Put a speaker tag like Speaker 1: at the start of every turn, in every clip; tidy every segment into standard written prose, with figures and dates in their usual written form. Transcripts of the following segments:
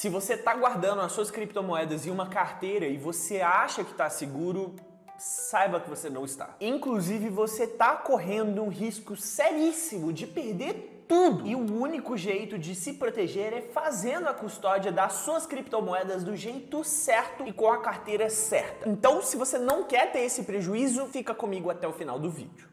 Speaker 1: Se você está guardando as suas criptomoedas em uma carteira e você acha que está seguro, saiba que você não está. Inclusive, você está correndo um risco seríssimo de perder tudo. E o único jeito de se proteger é fazendo a custódia das suas criptomoedas do jeito certo e com a carteira certa. Então, se você não quer ter esse prejuízo, fica comigo até o final do vídeo.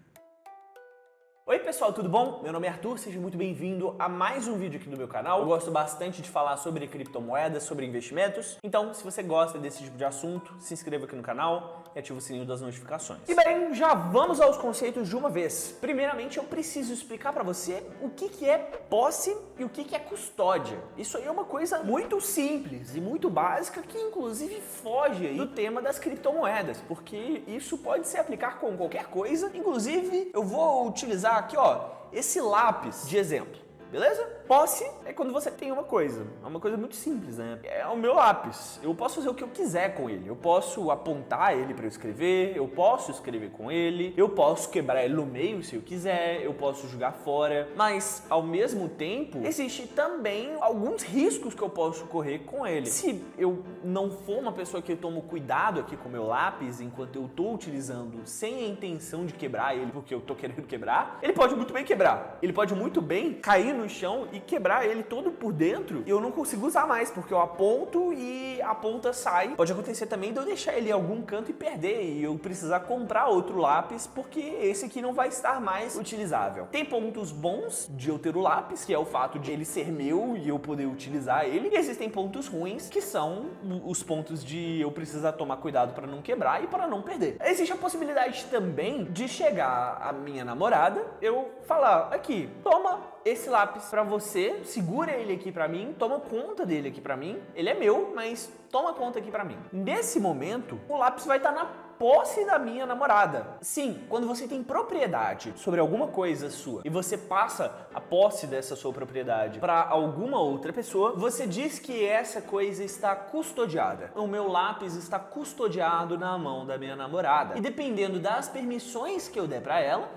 Speaker 1: Oi pessoal, tudo bom? Meu nome é Arthur, seja muito bem-vindo a mais um vídeo aqui do meu canal. Eu gosto bastante de falar sobre criptomoedas, sobre investimentos. Então, se você gosta desse tipo de assunto, se inscreva aqui no canal e ative o sininho das notificações. E bem, já vamos aos conceitos de uma vez. Primeiramente, eu preciso explicar para você o que é posse e o que é custódia. Isso aí é uma coisa muito simples e muito básica que inclusive foge aí do tema das criptomoedas, porque isso pode se aplicar com qualquer coisa. Inclusive, eu vou utilizar aqui, ó, esse lápis de exemplo, beleza? Posse é quando você tem uma coisa, é uma coisa muito simples, né? É o meu lápis, eu posso fazer o que eu quiser com ele, eu posso apontar ele para eu escrever, eu posso escrever com ele, eu posso quebrar ele no meio se eu quiser, eu posso jogar fora, mas ao mesmo tempo, existe também alguns riscos que eu posso correr com ele. Se eu não for uma pessoa que eu tomo cuidado aqui com o meu lápis enquanto eu tô utilizando sem a intenção de quebrar ele porque eu tô querendo quebrar, ele pode muito bem quebrar, ele pode muito bem cair no chão e quebrar ele todo por dentro e eu não consigo usar mais, porque eu aponto e a ponta sai. Pode acontecer também de eu deixar ele em algum canto e perder e eu precisar comprar outro lápis porque esse aqui não vai estar mais utilizável. Tem pontos bons de eu ter o lápis, que é o fato de ele ser meu e eu poder utilizar ele, e existem pontos ruins, que são os pontos de eu precisar tomar cuidado para não quebrar e para não perder. Existe a possibilidade também de chegar a minha namorada, eu falar, aqui, toma esse lápis pra você, segura ele aqui pra mim, toma conta dele aqui pra mim, ele é meu, mas toma conta aqui pra mim. Nesse momento, o lápis vai estar na posse da minha namorada. Sim, quando você tem propriedade sobre alguma coisa sua e você passa a posse dessa sua propriedade para alguma outra pessoa, você diz que essa coisa está custodiada. O meu lápis está custodiado na mão da minha namorada. E dependendo das permissões que eu der para ela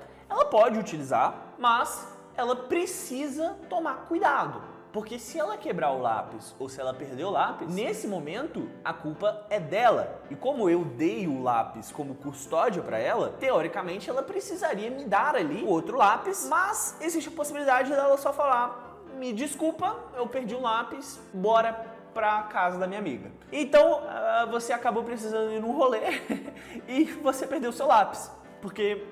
Speaker 1: pode utilizar, mas ela precisa tomar cuidado, porque se ela quebrar o lápis ou se ela perder o lápis, nesse momento a culpa é dela. E como eu dei o lápis como custódia para ela, teoricamente ela precisaria me dar ali o outro lápis, mas existe a possibilidade dela só falar, me desculpa, eu perdi o lápis, bora pra casa da minha amiga. Então você acabou precisando ir num rolê e você perdeu o seu lápis, porque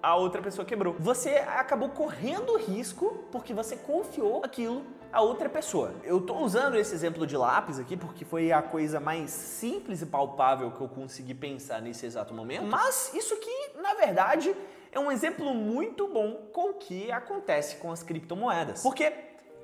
Speaker 1: a outra pessoa quebrou. Você acabou correndo risco porque você confiou aquilo a outra pessoa. Eu tô usando esse exemplo de lápis aqui porque foi a coisa mais simples e palpável que eu consegui pensar nesse exato momento, mas isso aqui, na verdade, é um exemplo muito bom com o que acontece com as criptomoedas. Porque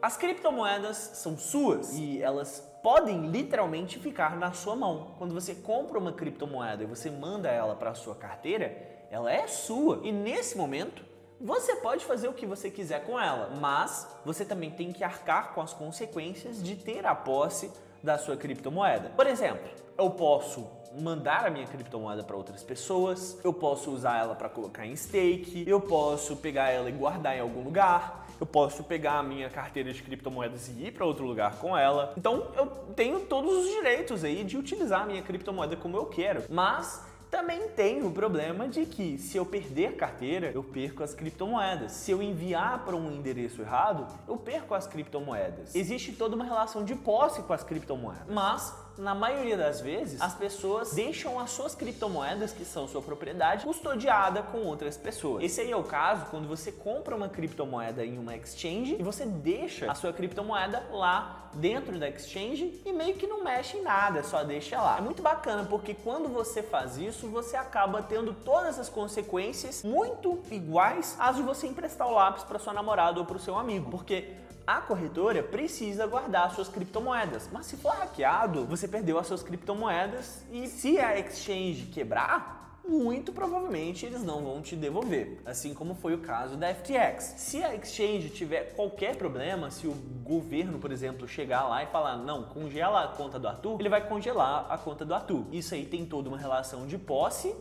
Speaker 1: as criptomoedas são suas e elas podem literalmente ficar na sua mão. Quando você compra uma criptomoeda e você manda ela para a sua carteira, ela é sua. E nesse momento, você pode fazer o que você quiser com ela, mas você também tem que arcar com as consequências de ter a posse da sua criptomoeda. Por exemplo, eu posso mandar a minha criptomoeda para outras pessoas, eu posso usar ela para colocar em stake, eu posso pegar ela e guardar em algum lugar, eu posso pegar a minha carteira de criptomoedas e ir para outro lugar com ela. Então eu tenho todos os direitos aí de utilizar a minha criptomoeda como eu quero, mas também tem o problema de que se eu perder a carteira, eu perco as criptomoedas. Se eu enviar para um endereço errado, eu perco as criptomoedas. Existe toda uma relação de posse com as criptomoedas, mas na maioria das vezes, as pessoas deixam as suas criptomoedas, que são sua propriedade, custodiada com outras pessoas. Esse aí é o caso quando você compra uma criptomoeda em uma exchange e você deixa a sua criptomoeda lá dentro da exchange e meio que não mexe em nada, só deixa lá. É muito bacana porque quando você faz isso, você acaba tendo todas as consequências muito iguais às de você emprestar o lápis para sua namorada ou para o seu amigo, porque a corretora precisa guardar suas criptomoedas, mas se for hackeado, você perdeu as suas criptomoedas e se a exchange quebrar, muito provavelmente eles não vão te devolver, assim como foi o caso da FTX. Se a exchange tiver qualquer problema, se o governo, por exemplo, chegar lá e falar, não, congela a conta do Arthur, ele vai congelar a conta do Arthur. Isso aí tem toda uma relação de posse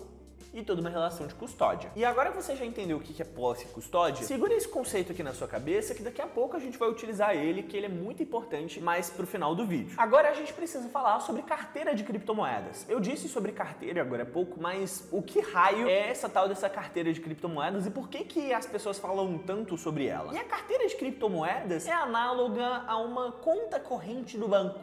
Speaker 1: e toda uma relação de custódia. E agora que você já entendeu o que é posse e custódia, segura esse conceito aqui na sua cabeça que daqui a pouco a gente vai utilizar ele, que ele é muito importante, mais pro final do vídeo. Agora a gente precisa falar sobre carteira de criptomoedas. Eu disse sobre carteira agora há pouco, mas o que raio é essa tal dessa carteira de criptomoedas e por que as pessoas falam tanto sobre ela? E a carteira de criptomoedas é análoga a uma conta corrente do banco.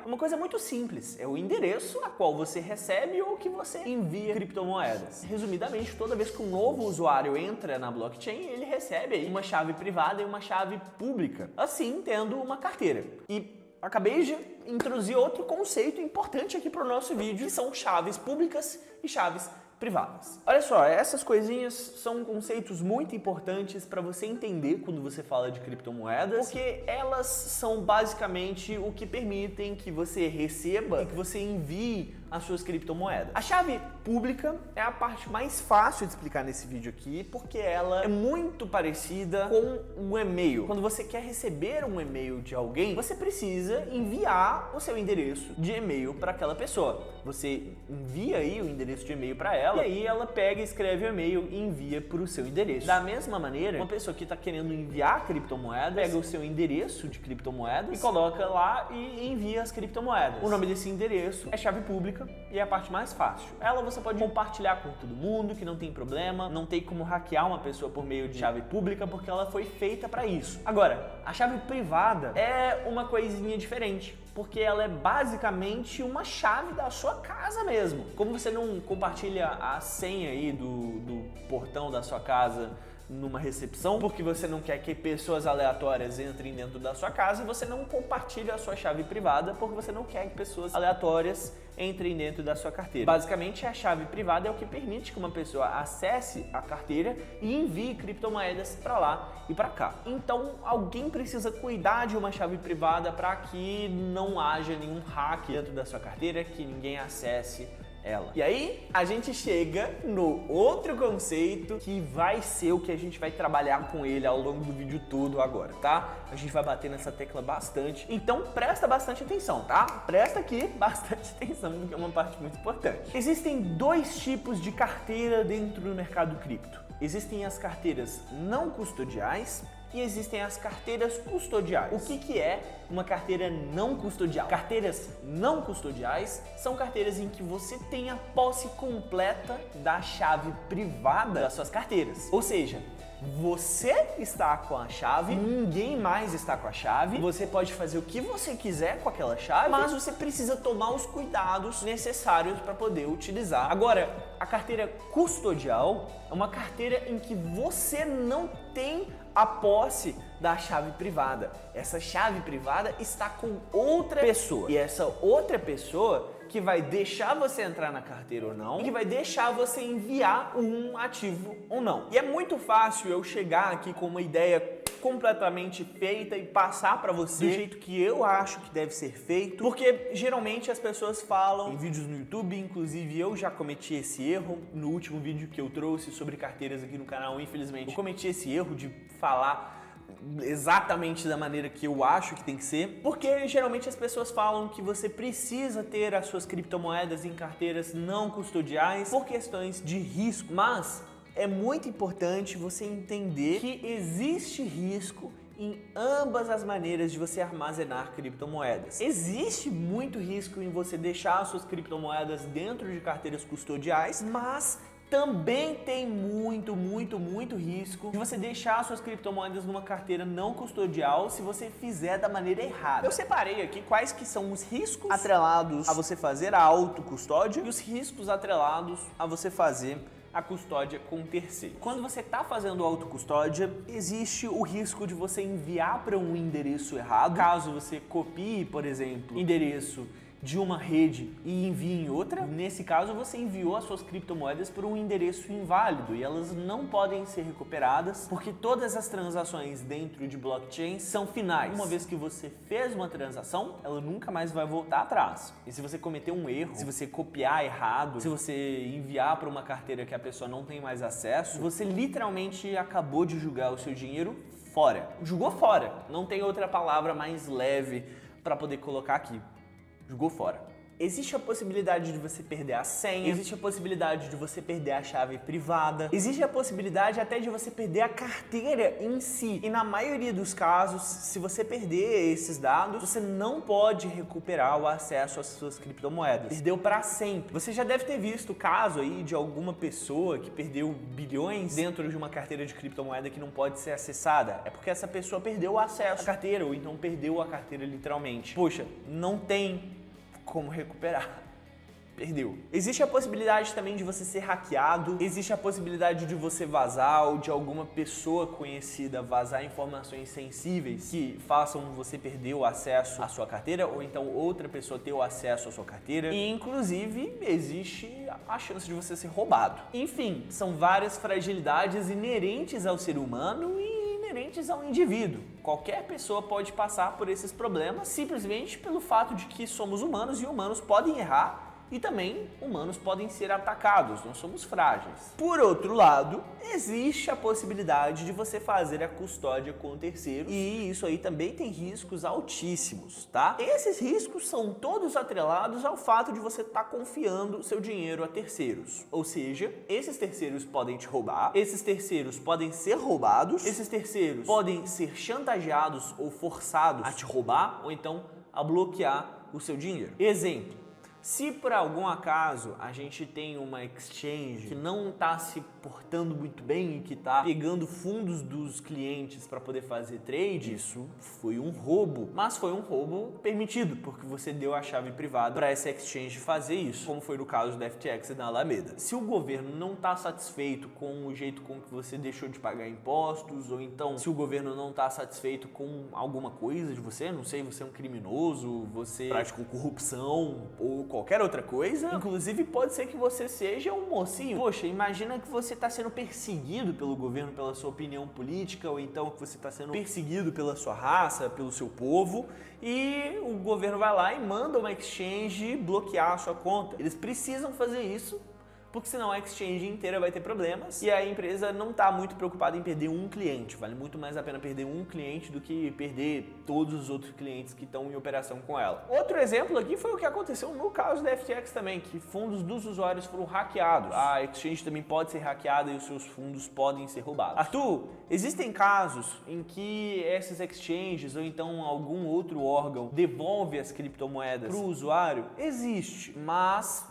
Speaker 1: Uma coisa muito simples, é o endereço a qual você recebe ou que você envia criptomoedas. Resumidamente, toda vez que um novo usuário entra na blockchain, ele recebe aí uma chave privada e uma chave pública, assim tendo uma carteira. E acabei de introduzir outro conceito importante aqui para o nosso vídeo, que são chaves públicas e chaves privadas. Olha só, essas coisinhas são conceitos muito importantes para você entender quando você fala de criptomoedas, porque elas são basicamente o que permitem que você receba e que você envie as suas criptomoedas. A chave pública é a parte mais fácil de explicar nesse vídeo aqui, porque ela é muito parecida com um e-mail. Quando você quer receber um e-mail de alguém, você precisa enviar o seu endereço de e-mail para aquela pessoa. Você envia aí o endereço de e-mail para ela, e aí ela pega, escreve o e-mail e envia para o seu endereço. Da mesma maneira, uma pessoa que está querendo enviar criptomoedas, pega o seu endereço de criptomoedas e coloca lá e envia as criptomoedas. O nome desse endereço é chave pública e é a parte mais fácil. Ela você pode compartilhar com todo mundo, que não tem problema, não tem como hackear uma pessoa por meio de chave pública, porque ela foi feita para isso. Agora, a chave privada é uma coisinha diferente, porque ela é basicamente uma chave da sua casa mesmo. Como você não compartilha a senha aí do portão da sua casa numa recepção, porque você não quer que pessoas aleatórias entrem dentro da sua casa, e você não compartilha a sua chave privada porque você não quer que pessoas aleatórias entrem dentro da sua carteira. Basicamente, a chave privada é o que permite que uma pessoa acesse a carteira e envie criptomoedas para lá e para cá. Então, alguém precisa cuidar de uma chave privada para que não haja nenhum hack dentro da sua carteira, que ninguém acesse ela. E aí, a gente chega no outro conceito que vai ser o que a gente vai trabalhar com ele ao longo do vídeo todo agora, tá? A gente vai bater nessa tecla bastante, então presta bastante atenção, tá? Presta aqui bastante atenção, porque é uma parte muito importante. Existem dois tipos de carteira dentro do mercado cripto. Existem as carteiras não custodiais e existem as carteiras custodiais. O que é uma carteira não custodial? Carteiras não custodiais são carteiras em que você tem a posse completa da chave privada das suas carteiras. Ou seja, você está com a chave, ninguém mais está com a chave, você pode fazer o que você quiser com aquela chave, mas você precisa tomar os cuidados necessários para poder utilizar. Agora, a carteira custodial é uma carteira em que você não tem a posse da chave privada. Essa chave privada está com outra pessoa, e essa outra pessoa que vai deixar você entrar na carteira ou não, e que vai deixar você enviar um ativo ou não. E é muito fácil eu chegar aqui com uma ideia completamente feita e passar para você do jeito que eu acho que deve ser feito, porque geralmente as pessoas falam em vídeos no YouTube, inclusive eu já cometi esse erro no último vídeo que eu trouxe sobre carteiras aqui no canal. Infelizmente eu cometi esse erro de falar exatamente da maneira que eu acho que tem que ser, porque geralmente as pessoas falam que você precisa ter as suas criptomoedas em carteiras não custodiais por questões de risco, mas é muito importante você entender que existe risco em ambas as maneiras de você armazenar criptomoedas. Existe muito risco em você deixar as suas criptomoedas dentro de carteiras custodiais, mas também tem muito risco de você deixar suas criptomoedas numa carteira não custodial se você fizer da maneira errada. Eu separei aqui quais que são os riscos atrelados a você fazer a autocustódia e os riscos atrelados a você fazer a custódia com terceiro. Quando você está fazendo autocustódia, existe o risco de você enviar para um endereço errado. Caso você copie, por exemplo, endereço de uma rede e envie em outra, nesse caso você enviou as suas criptomoedas por um endereço inválido e elas não podem ser recuperadas porque todas as transações dentro de blockchain são finais. Uma vez que você fez uma transação, ela nunca mais vai voltar atrás. E se você cometer um erro, se você copiar errado, se você enviar para uma carteira que a pessoa não tem mais acesso, você literalmente acabou de jogar o seu dinheiro fora. Jogou fora. Não tem outra palavra mais leve para poder colocar aqui. Jogou fora. existe a possibilidade de você perder a senha, existe a possibilidade de você perder a chave privada, existe a possibilidade até de você perder a carteira em si. E na maioria dos casos, se você perder esses dados, você não pode recuperar o acesso às suas criptomoedas. Perdeu para sempre. Você já deve ter visto o caso aí de alguma pessoa que perdeu bilhões dentro de uma carteira de criptomoeda que não pode ser acessada. É porque essa pessoa perdeu o acesso à carteira, ou então perdeu a carteira literalmente. Poxa, não tem como recuperar. Perdeu. Existe a possibilidade também de você ser hackeado, existe a possibilidade de você vazar ou de alguma pessoa conhecida vazar informações sensíveis que façam você perder o acesso à sua carteira ou então outra pessoa ter o acesso à sua carteira e inclusive existe a chance de você ser roubado. Enfim, são várias fragilidades inerentes ao ser humano e inerentes ao indivíduo. Qualquer pessoa pode passar por esses problemas simplesmente pelo fato de que somos humanos e humanos podem errar. E também, humanos podem ser atacados, nós somos frágeis. Por outro lado, existe a possibilidade de você fazer a custódia com terceiros e isso aí também tem riscos altíssimos, tá? Esses riscos são todos atrelados ao fato de você estar confiando seu dinheiro a terceiros. Ou seja, esses terceiros podem te roubar, esses terceiros podem ser roubados, esses terceiros podem ser chantageados ou forçados a te roubar ou então a bloquear o seu dinheiro. Exemplo. Se por algum acaso a gente tem uma exchange que não está se portando muito bem e que está pegando fundos dos clientes para poder fazer trade, isso foi um roubo. Mas foi um roubo permitido, porque você deu a chave privada para essa exchange fazer isso, como foi no caso da FTX e da Alameda. Se o governo não está satisfeito com o jeito com que você deixou de pagar impostos, ou então se o governo não está satisfeito com alguma coisa de você, não sei, você é um criminoso, você praticou corrupção ou qualquer outra coisa, inclusive pode ser que você seja um mocinho. Poxa, imagina que você está sendo perseguido pelo governo pela sua opinião política, ou então que você está sendo perseguido pela sua raça, pelo seu povo, e o governo vai lá e manda uma exchange bloquear a sua conta. Eles precisam fazer isso, porque senão a exchange inteira vai ter problemas e a empresa não está muito preocupada em perder um cliente. Vale muito mais a pena perder um cliente do que perder todos os outros clientes que estão em operação com ela. Outro exemplo aqui foi o que aconteceu no caso da FTX também, que fundos dos usuários foram hackeados. A exchange também pode ser hackeada e os seus fundos podem ser roubados. Arthur, existem casos em que essas exchanges ou então algum outro órgão devolve as criptomoedas para o usuário? Existe, mas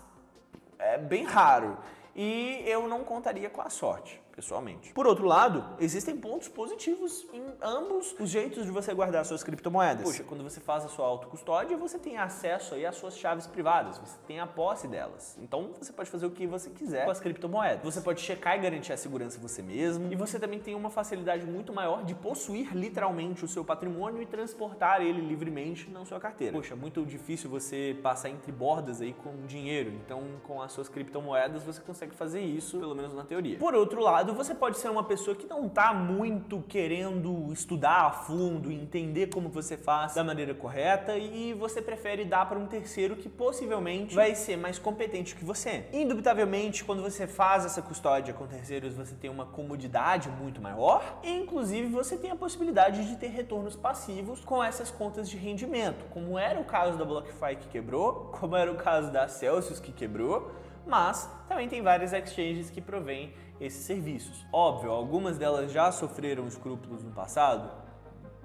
Speaker 1: é bem raro e eu não contaria com a sorte, pessoalmente. Por outro lado, existem pontos positivos em ambos os jeitos de você guardar suas criptomoedas. Poxa, quando você faz a sua autocustódia, você tem acesso aí às suas chaves privadas, você tem a posse delas. Então, você pode fazer o que você quiser com as criptomoedas. Você pode checar e garantir a segurança você mesmo. E você também tem uma facilidade muito maior de possuir literalmente o seu patrimônio e transportar ele livremente na sua carteira. Poxa, é muito difícil você passar entre bordas aí com dinheiro. Então, com as suas criptomoedas, você consegue fazer isso, pelo menos na teoria. Por outro lado, você pode ser uma pessoa que não está muito querendo estudar a fundo, entender como você faz da maneira correta e você prefere dar para um terceiro que possivelmente vai ser mais competente que você. Indubitavelmente, quando você faz essa custódia com terceiros, você tem uma comodidade muito maior e, inclusive, você tem a possibilidade de ter retornos passivos com essas contas de rendimento, como era o caso da BlockFi que quebrou, como era o caso da Celsius que quebrou, mas também tem várias exchanges que provêm esses serviços. Óbvio, algumas delas já sofreram escrúpulos no passado?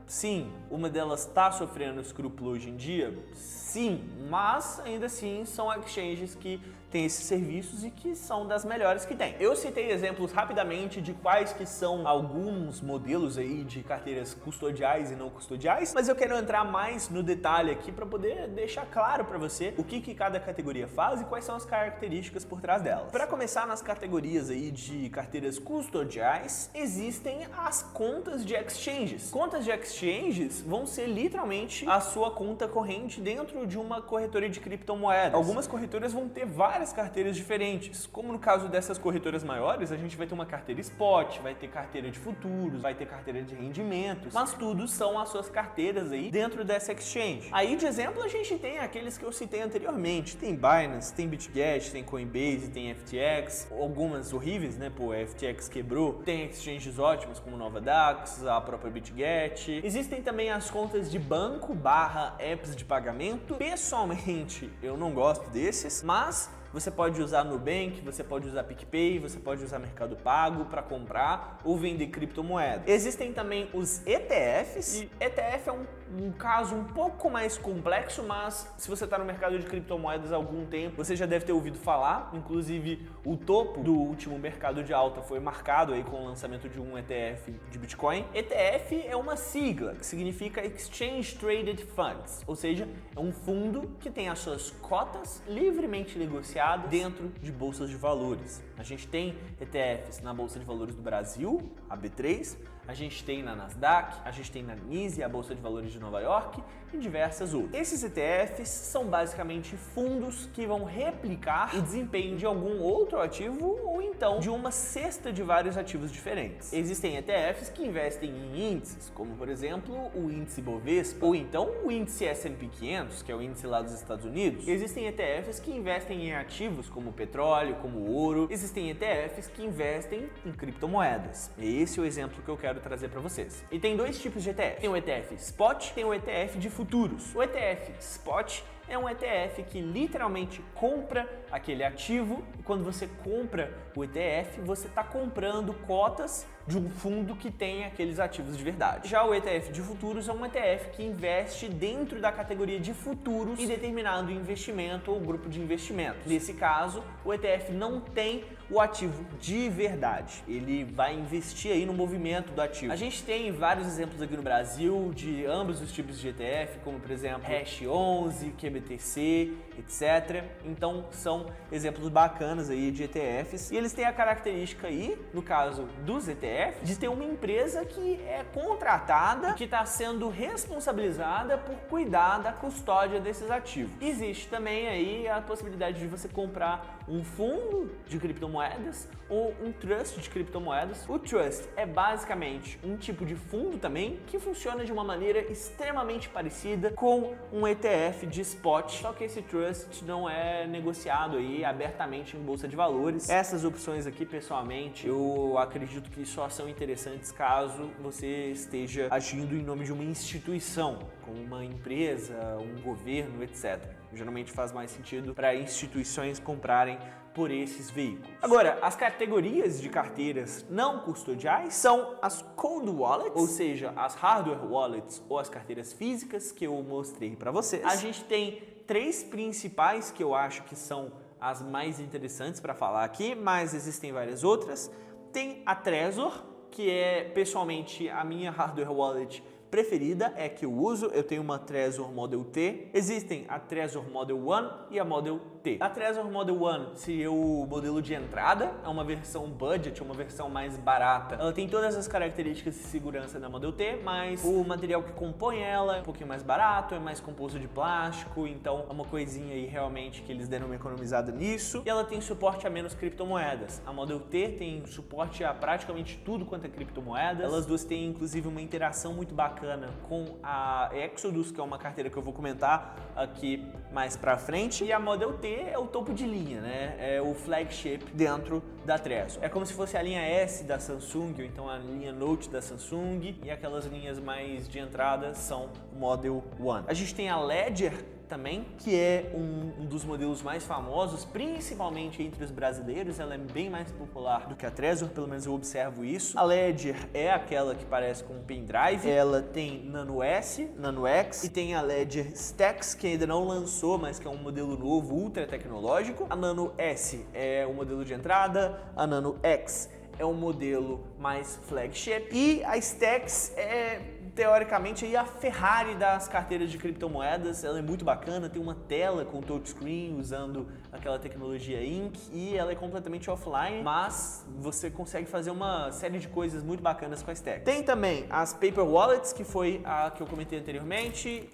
Speaker 1: Sim. Uma delas está sofrendo escrúpulo hoje em dia? Sim, mas ainda assim são exchanges que têm esses serviços e que são das melhores que tem. Eu citei exemplos rapidamente de quais que são alguns modelos aí de carteiras custodiais e não custodiais, mas eu quero entrar mais no detalhe aqui para poder deixar claro para você o que cada categoria faz e quais são as características por trás delas. Para começar, nas categorias aí de carteiras custodiais, existem as contas de exchanges. Contas de exchanges vão ser literalmente a sua conta corrente dentro de uma corretora de criptomoedas. Algumas corretoras vão ter várias várias carteiras diferentes. Como no caso dessas corretoras maiores, a gente vai ter uma carteira spot, vai ter carteira de futuros, vai ter carteira de rendimentos, mas tudo são as suas carteiras aí dentro dessa exchange. Aí de exemplo a gente tem aqueles que eu citei anteriormente, tem Binance, tem BitGet, tem Coinbase, tem FTX, algumas horríveis, né, pô, a FTX quebrou, tem exchanges ótimas como Novadax, a própria BitGet. Existem também as contas de banco / apps de pagamento. Pessoalmente eu não gosto desses, mas você pode usar Nubank, você pode usar PicPay, você pode usar Mercado Pago para comprar ou vender criptomoedas. Existem também os ETFs, e ETF é um caso um pouco mais complexo, mas se você está no mercado de criptomoedas há algum tempo, você já deve ter ouvido falar. Inclusive, o topo do último mercado de alta foi marcado aí com o lançamento de um ETF de Bitcoin. ETF é uma sigla que significa Exchange Traded Funds, ou seja, é um fundo que tem as suas cotas livremente negociadas dentro de bolsas de valores. A gente tem ETFs na Bolsa de Valores do Brasil, a B3, a gente tem na Nasdaq, a gente tem na NYSE, a Bolsa de Valores de Nova York e diversas outras. Esses ETFs são basicamente fundos que vão replicar o desempenho de algum outro ativo ou então de uma cesta de vários ativos diferentes. Existem ETFs que investem em índices, como por exemplo o índice Bovespa ou então o índice S&P 500, que é o índice lá dos Estados Unidos. Existem ETFs que investem em ativos como petróleo, como ouro. Existem ETFs que investem em criptomoedas. Esse é o exemplo que eu quero trazer para vocês. E tem dois tipos de ETF. Tem o ETF Spot, tem o ETF de futuros. O ETF Spot é um ETF que literalmente compra aquele ativo, e quando você compra o ETF, você está comprando cotas de um fundo que tem aqueles ativos de verdade. Já o ETF de futuros é um ETF que investe dentro da categoria de futuros em determinado investimento ou grupo de investimentos. Nesse caso, o ETF não tem o ativo de verdade. Ele vai investir aí no movimento do ativo. A gente tem vários exemplos aqui no Brasil de ambos os tipos de ETF, como por exemplo Hash 11, QBTC, etc. Então são exemplos bacanas aí de ETFs e eles têm a característica aí, no caso dos ETFs, de ter uma empresa que é contratada e que está sendo responsabilizada por cuidar da custódia desses ativos. Existe também aí a possibilidade de você comprar um fundo de criptomoedas ou um trust de criptomoedas. O trust é basicamente um tipo de fundo também que funciona de uma maneira extremamente parecida com um ETF de spot, só que esse trust não é negociado aí abertamente em bolsa de valores. Essas opções aqui, pessoalmente, eu acredito que só são interessantes caso você esteja agindo em nome de uma instituição, como uma empresa, um governo, etc. Geralmente faz mais sentido para instituições comprarem por esses veículos. Agora, as categorias de carteiras não custodiais são as cold wallets, ou seja, as hardware wallets ou as carteiras físicas que eu mostrei para vocês. A gente tem três principais que eu acho que são as mais interessantes para falar aqui, mas existem várias outras. Tem a Trezor, que é pessoalmente a minha hardware wallet preferida, é que eu uso. Eu tenho uma Trezor Model T. Existem a Trezor Model One e a Model T. A Trezor Model One seria o modelo de entrada, é uma versão budget, uma versão mais barata. Ela tem todas as características de segurança da Model T, mas o material que compõe ela é um pouquinho mais barato, é mais composto de plástico, então é uma coisinha aí realmente que eles deram uma economizada nisso. E ela tem suporte a menos criptomoedas. A Model T tem suporte a praticamente tudo quanto é criptomoedas. Elas duas têm inclusive uma interação muito bacana com a Exodus, que é uma carteira que eu vou comentar aqui mais pra frente. E a Model T é o topo de linha, né? É o flagship dentro da Trezor. É como se fosse a linha S da Samsung, ou então a linha Note da Samsung, e aquelas linhas mais de entrada são o Model One. A gente tem a Ledger também, que é um dos modelos mais famosos, principalmente entre os brasileiros. Ela é bem mais popular do que a Trezor, pelo menos eu observo isso. A Ledger é aquela que parece com um pendrive. Ela tem Nano S, Nano X e tem a Ledger Stacks, que ainda não lançou, mas que é um modelo novo, ultra tecnológico. A Nano S é o modelo de entrada, a Nano X é um modelo mais flagship e a Stacks é teoricamente aí a Ferrari das carteiras de criptomoedas. Ela é muito bacana, tem uma tela com touchscreen usando aquela tecnologia Ink e ela é completamente offline, mas você consegue fazer uma série de coisas muito bacanas com a stack. Tem também as Paper Wallets, que foi a que eu comentei anteriormente,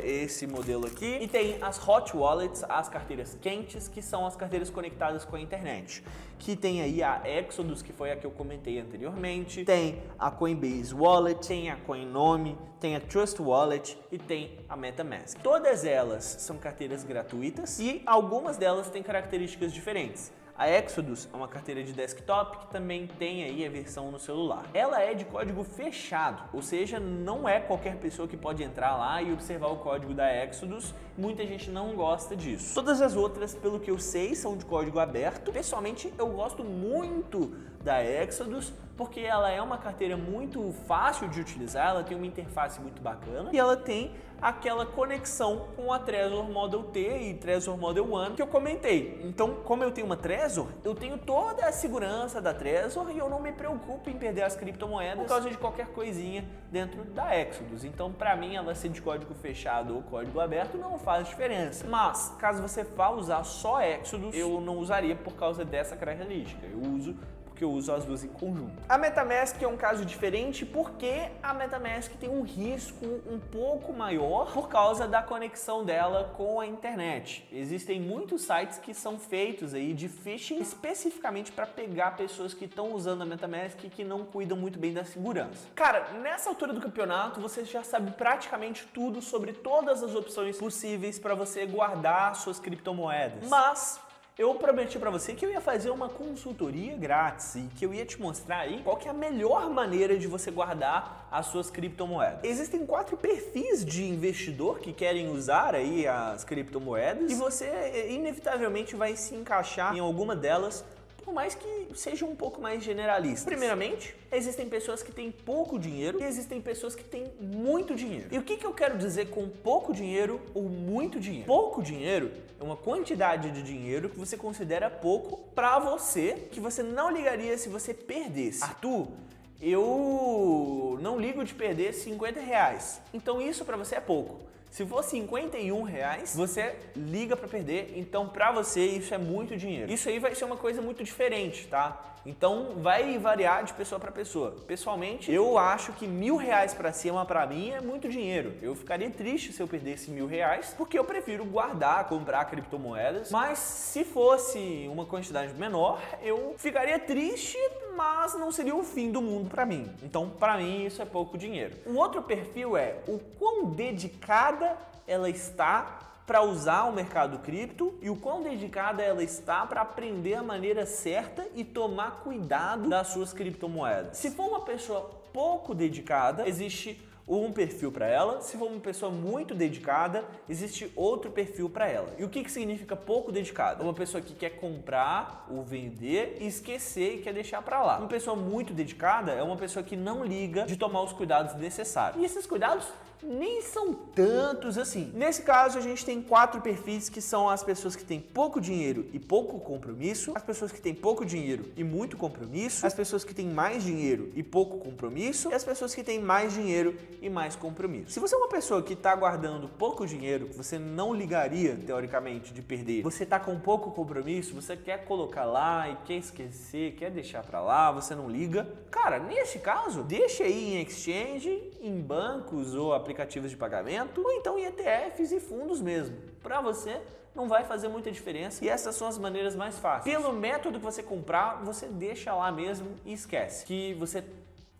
Speaker 1: esse modelo aqui, e tem as Hot Wallets, as carteiras quentes, que são as carteiras conectadas com a internet, que tem aí a Exodus, que foi a que eu comentei anteriormente, tem a Coinbase Wallet, tem a Coinome, tem a Trust Wallet e tem a MetaMask. Todas elas são carteiras gratuitas e algumas delas têm características diferentes. A Exodus é uma carteira de desktop que também tem aí a versão no celular. Ela é de código fechado, ou seja, não é qualquer pessoa que pode entrar lá e observar o código da Exodus. Muita gente não gosta disso. Todas as outras, pelo que eu sei, são de código aberto. Pessoalmente, eu gosto muito da Exodus porque ela é uma carteira muito fácil de utilizar, ela tem uma interface muito bacana e ela tem aquela conexão com a Trezor Model T e Trezor Model One que eu comentei. Então, como eu tenho uma Trezor, eu tenho toda a segurança da Trezor e eu não me preocupo em perder as criptomoedas por causa de qualquer coisinha dentro da Exodus. Então, para mim, ela ser de código fechado ou código aberto não faz diferença. Mas, caso você vá usar só Exodus, eu não usaria por causa dessa característica. Eu uso porque eu uso as duas em conjunto. A MetaMask é um caso diferente porque a MetaMask tem um risco um pouco maior por causa da conexão dela com a internet. Existem muitos sites que são feitos aí de phishing especificamente para pegar pessoas que estão usando a MetaMask e que não cuidam muito bem da segurança. Cara, nessa altura do campeonato você já sabe praticamente tudo sobre todas as opções possíveis para você guardar suas criptomoedas. Mas eu prometi para você que eu ia fazer uma consultoria grátis e que eu ia te mostrar aí qual que é a melhor maneira de você guardar as suas criptomoedas. Existem 4 perfis de investidor que querem usar aí as criptomoedas e você inevitavelmente vai se encaixar em alguma delas, por mais que seja um pouco mais generalista. Primeiramente, existem pessoas que têm pouco dinheiro e existem pessoas que têm muito dinheiro. E o que eu quero dizer com pouco dinheiro ou muito dinheiro? Pouco dinheiro é uma quantidade de dinheiro que você considera pouco para você, que você não ligaria se você perdesse. Arthur, eu não ligo de perder R$50. Então isso para você é pouco. Se for R$51, você liga para perder, então para você isso é muito dinheiro. Isso aí vai ser uma coisa muito diferente, tá? Então vai variar de pessoa para pessoa. Pessoalmente, eu acho que R$1.000 para cima para mim é muito dinheiro. Eu ficaria triste se eu perdesse R$1.000, porque eu prefiro guardar, comprar criptomoedas. Mas se fosse uma quantidade menor, eu ficaria triste, mas não seria o fim do mundo para mim. Então, para mim, isso é pouco dinheiro. Um outro perfil é o quão dedicada ela está para usar o mercado cripto e o quão dedicada ela está para aprender a maneira certa e tomar cuidado das suas criptomoedas. Se for uma pessoa pouco dedicada, existe um perfil para ela. Se for uma pessoa muito dedicada, existe outro perfil para ela. E o que significa pouco dedicada? Uma pessoa que quer comprar ou vender e esquecer e quer deixar para lá. Uma pessoa muito dedicada é uma pessoa que não liga de tomar os cuidados necessários. E esses cuidados nem são tantos assim. Nesse caso, a gente tem 4 perfis que são as pessoas que têm pouco dinheiro e pouco compromisso, as pessoas que têm pouco dinheiro e muito compromisso, as pessoas que têm mais dinheiro e pouco compromisso e as pessoas que têm mais dinheiro e mais compromisso. Se você é uma pessoa que está guardando pouco dinheiro, que você não ligaria, teoricamente, de perder, você está com pouco compromisso, você quer colocar lá e quer esquecer, quer deixar para lá, você não liga, cara, nesse caso, deixa aí em exchange, em bancos ou aplicativos de pagamento, ou então em ETFs e fundos mesmo. Para você, não vai fazer muita diferença e essas são as maneiras mais fáceis. Pelo método que você comprar, você deixa lá mesmo e esquece que você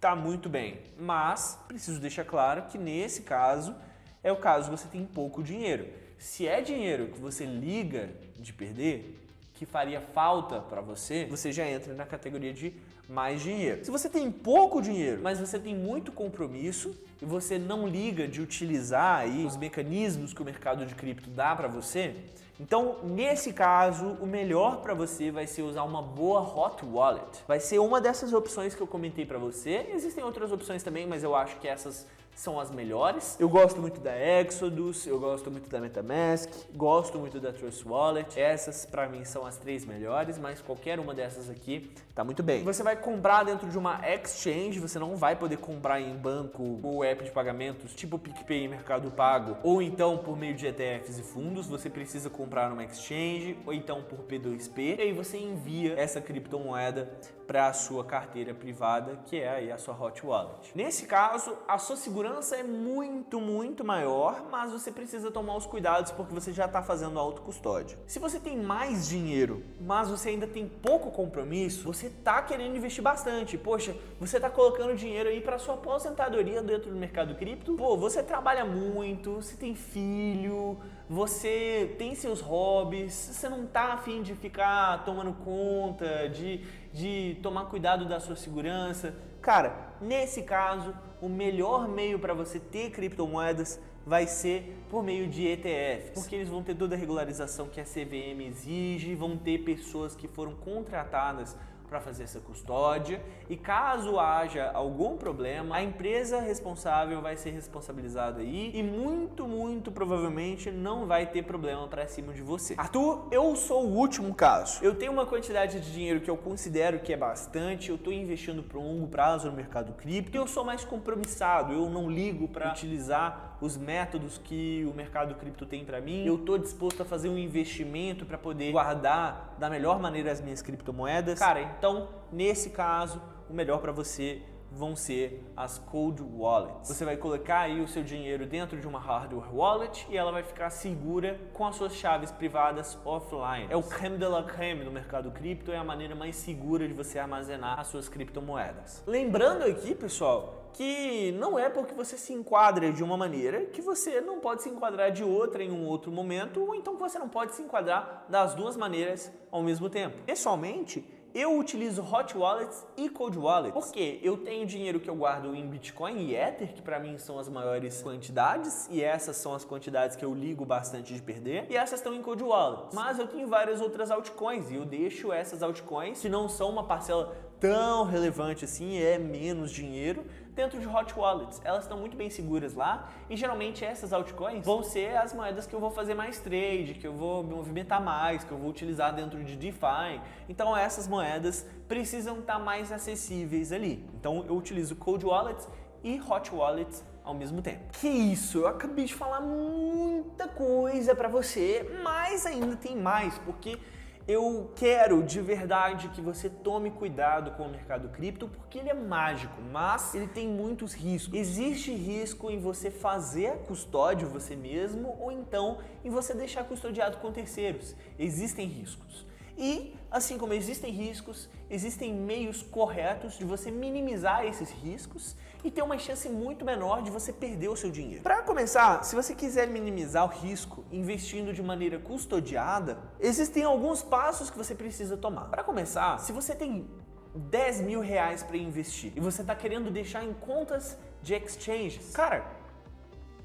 Speaker 1: tá muito bem. Mas preciso deixar claro que nesse caso é o caso que você tem pouco dinheiro. Se é dinheiro que você liga de perder, que faria falta para você, você já entra na categoria de mais dinheiro. Se você tem pouco dinheiro, mas você tem muito compromisso e você não liga de utilizar aí os mecanismos que o mercado de cripto dá para você, então nesse caso o melhor para você vai ser usar uma boa hot wallet. Vai ser uma dessas opções que eu comentei para você. Existem outras opções também, mas eu acho que essas são as melhores. Eu gosto muito da Exodus, eu gosto muito da MetaMask, gosto muito da Trust Wallet. Essas pra mim são as 3 melhores, mas qualquer uma dessas aqui tá muito bem. Você vai comprar dentro de uma exchange, você não vai poder comprar em banco ou app de pagamentos tipo PicPay e Mercado Pago, ou então por meio de ETFs e fundos. Você precisa comprar numa exchange ou então por P2P, e aí você envia essa criptomoeda para a sua carteira privada, que é aí a sua Hot Wallet. Nesse caso, a sua segurança é muito maior, mas você precisa tomar os cuidados porque você já está fazendo autocustódia. Se você tem mais dinheiro, mas você ainda tem pouco compromisso, você está querendo investir bastante. Poxa, você está colocando dinheiro aí para sua aposentadoria dentro do mercado cripto. Pô, você trabalha muito, você tem filho, você tem seus hobbies, você não tá afim de ficar tomando conta, de tomar cuidado da sua segurança. Cara, nesse caso, o melhor meio para você ter criptomoedas vai ser por meio de ETFs, porque eles vão ter toda a regularização que a CVM exige, vão ter pessoas que foram contratadas para fazer essa custódia, e caso haja algum problema, a empresa responsável vai ser responsabilizada aí e muito provavelmente não vai ter problema para cima de você. Arthur, eu sou o último caso. Eu tenho uma quantidade de dinheiro que eu considero que é bastante, eu estou investindo por longo prazo no mercado cripto, e eu sou mais compromissado, eu não ligo para utilizar os métodos que o mercado cripto tem para mim. Eu estou disposto a fazer um investimento para poder guardar da melhor maneira as minhas criptomoedas. Cara, então, nesse caso, o melhor para você vão ser as cold wallets. Você vai colocar aí o seu dinheiro dentro de uma hardware wallet e ela vai ficar segura com as suas chaves privadas offline. É o creme de la creme do mercado cripto, é a maneira mais segura de você armazenar as suas criptomoedas. Lembrando aqui, pessoal, que não é porque você se enquadra de uma maneira que você não pode se enquadrar de outra em um outro momento, ou então que você não pode se enquadrar das duas maneiras ao mesmo tempo. Pessoalmente, eu utilizo Hot Wallets e Cold Wallets, porque eu tenho dinheiro que eu guardo em Bitcoin e Ether, que para mim são as maiores quantidades, e essas são as quantidades que eu ligo bastante de perder, e essas estão em Cold Wallets. Mas eu tenho várias outras altcoins, e eu deixo essas altcoins, que não são uma parcela tão relevante assim, é menos dinheiro, dentro de Hot Wallets. Elas estão muito bem seguras lá, e geralmente essas altcoins vão ser as moedas que eu vou fazer mais trade, que eu vou me movimentar mais, que eu vou utilizar dentro de DeFi. Então essas moedas precisam estar mais acessíveis ali. Então eu utilizo Cold Wallets e Hot Wallets ao mesmo tempo. Que isso, eu acabei de falar muita coisa para você, mas ainda tem mais, porque eu quero de verdade que você tome cuidado com o mercado cripto, porque ele é mágico, mas ele tem muitos riscos. Existe risco em você fazer a custódia você mesmo, ou então em você deixar custodiado com terceiros. Existem riscos. E, assim como existem riscos, existem meios corretos de você minimizar esses riscos e ter uma chance muito menor de você perder o seu dinheiro. Para começar, se você quiser minimizar o risco investindo de maneira custodiada, existem alguns passos que você precisa tomar. Para começar, se você tem 10 mil reais para investir e você está querendo deixar em contas de exchanges, cara,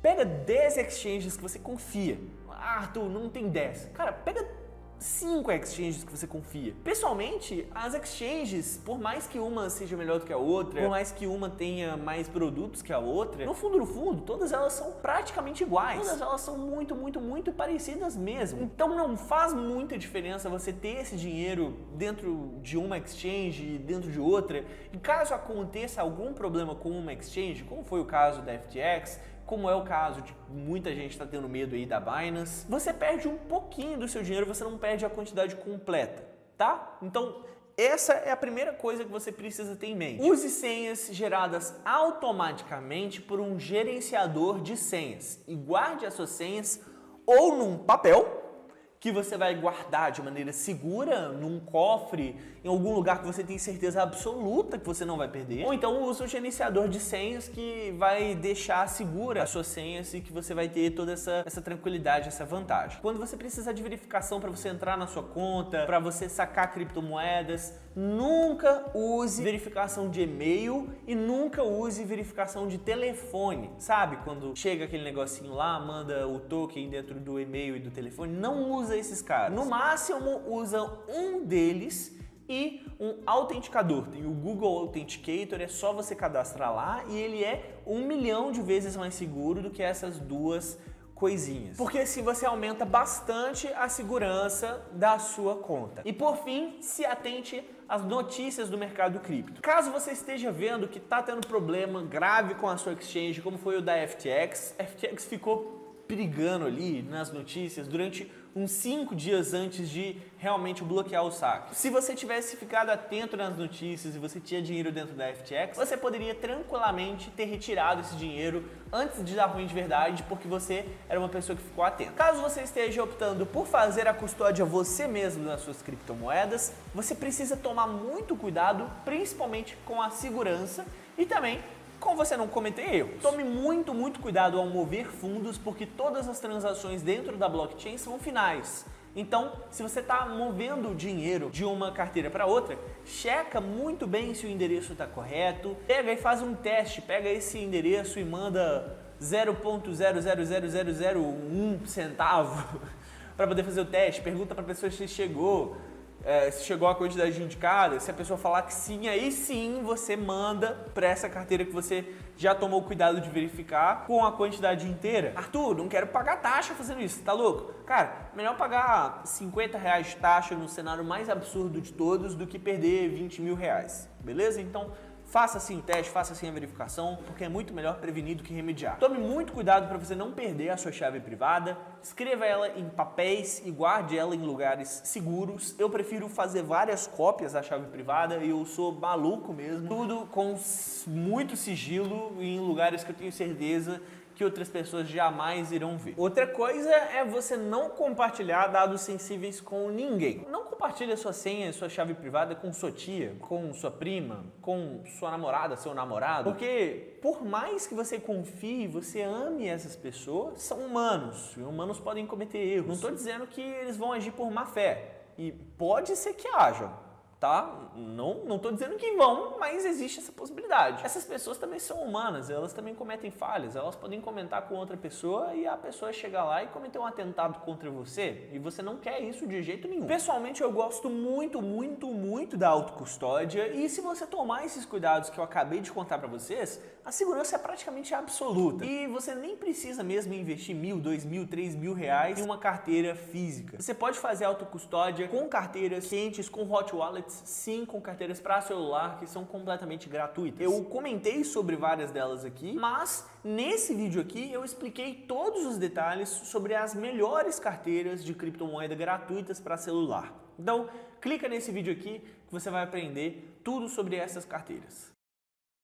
Speaker 1: pega 10 exchanges que você confia. Ah, Arthur, não tem 10. Cara, pega 5 exchanges que você confia. Pessoalmente, as exchanges, por mais que uma seja melhor do que a outra, por mais que uma tenha mais produtos que a outra, no fundo, todas elas são praticamente iguais. Todas elas são muito parecidas mesmo. Então não faz muita diferença você ter esse dinheiro dentro de uma exchange, dentro de outra. E caso aconteça algum problema com uma exchange, como foi o caso da FTX, como é o caso de muita gente está tendo medo aí da Binance, você perde um pouquinho do seu dinheiro, você não perde a quantidade completa, tá? Então, essa é a primeira coisa que você precisa ter em mente. Use senhas geradas automaticamente por um gerenciador de senhas e guarde as suas senhas ou num papel que você vai guardar de maneira segura num cofre, em algum lugar que você tem certeza absoluta que você não vai perder. Ou então use um gerenciador de senhas que vai deixar segura as suas senhas e que você vai ter toda essa tranquilidade, essa vantagem. Quando você precisar de verificação para você entrar na sua conta, para você sacar criptomoedas, nunca use verificação de e-mail e nunca use verificação de telefone. Sabe quando chega aquele negocinho lá, manda o token dentro do e-mail e do telefone? Não usa esses caras. No máximo, usa um deles e um autenticador. Tem o Google Authenticator, é só você cadastrar lá e ele é 1 milhão de vezes mais seguro do que essas duas coisinhas. Porque assim você aumenta bastante a segurança da sua conta. E por fim, se atente às notícias do mercado cripto. Caso você esteja vendo que está tendo problema grave com a sua exchange, como foi o da FTX, a FTX ficou brigando ali nas notícias durante uns 5 dias antes de realmente bloquear o saque. Se você tivesse ficado atento nas notícias e você tinha dinheiro dentro da FTX, você poderia tranquilamente ter retirado esse dinheiro antes de dar ruim de verdade, porque você era uma pessoa que ficou atenta. Caso você esteja optando por fazer a custódia você mesmo das suas criptomoedas, você precisa tomar muito cuidado, principalmente com a segurança e também com você não cometer erros. Tome muito cuidado ao mover fundos, porque todas as transações dentro da blockchain são finais. Então, se você está movendo dinheiro de uma carteira para outra, checa muito bem se o endereço está correto, pega e faz um teste, pega esse endereço e manda 0,000001 centavo para poder fazer o teste, pergunta para a pessoa se chegou a quantidade indicada. Se a pessoa falar que sim, aí sim você manda para essa carteira que você já tomou cuidado de verificar com a quantidade inteira. Arthur, não quero pagar taxa fazendo isso, tá louco? Cara, melhor pagar R$50 de taxa no cenário mais absurdo de todos do que perder 20 mil reais, beleza? Então, faça assim o teste, faça assim a verificação, porque é muito melhor prevenir do que remediar. Tome muito cuidado para você não perder a sua chave privada, escreva ela em papéis e guarde ela em lugares seguros. Eu prefiro fazer várias cópias da chave privada e eu sou maluco mesmo. Tudo com muito sigilo e em lugares que eu tenho certeza que outras pessoas jamais irão ver. Outra coisa é você não compartilhar dados sensíveis com ninguém. Não compartilhe a sua senha, a sua chave privada com sua tia, com sua prima, com sua namorada, seu namorado, porque por mais que você confie, você ame essas pessoas, são humanos, e humanos podem cometer erros. Não estou dizendo que eles vão agir por má fé, e pode ser que hajam. Tá? Não estou dizendo que vão, mas existe essa possibilidade. Essas pessoas também são humanas, elas também cometem falhas, elas podem comentar com outra pessoa e a pessoa chegar lá e cometer um atentado contra você, e você não quer isso de jeito nenhum. Pessoalmente, eu gosto muito da autocustódia, e se você tomar esses cuidados que eu acabei de contar para vocês, a segurança é praticamente absoluta. E você nem precisa mesmo investir R$1.000, R$2.000, R$3.000 em uma carteira física. Você pode fazer autocustódia com carteiras quentes, com hot wallets, sim, com carteiras para celular que são completamente gratuitas. Eu comentei sobre várias delas aqui, mas nesse vídeo aqui eu expliquei todos os detalhes sobre as melhores carteiras de criptomoeda gratuitas para celular. Então, clica nesse vídeo aqui que você vai aprender tudo sobre essas carteiras.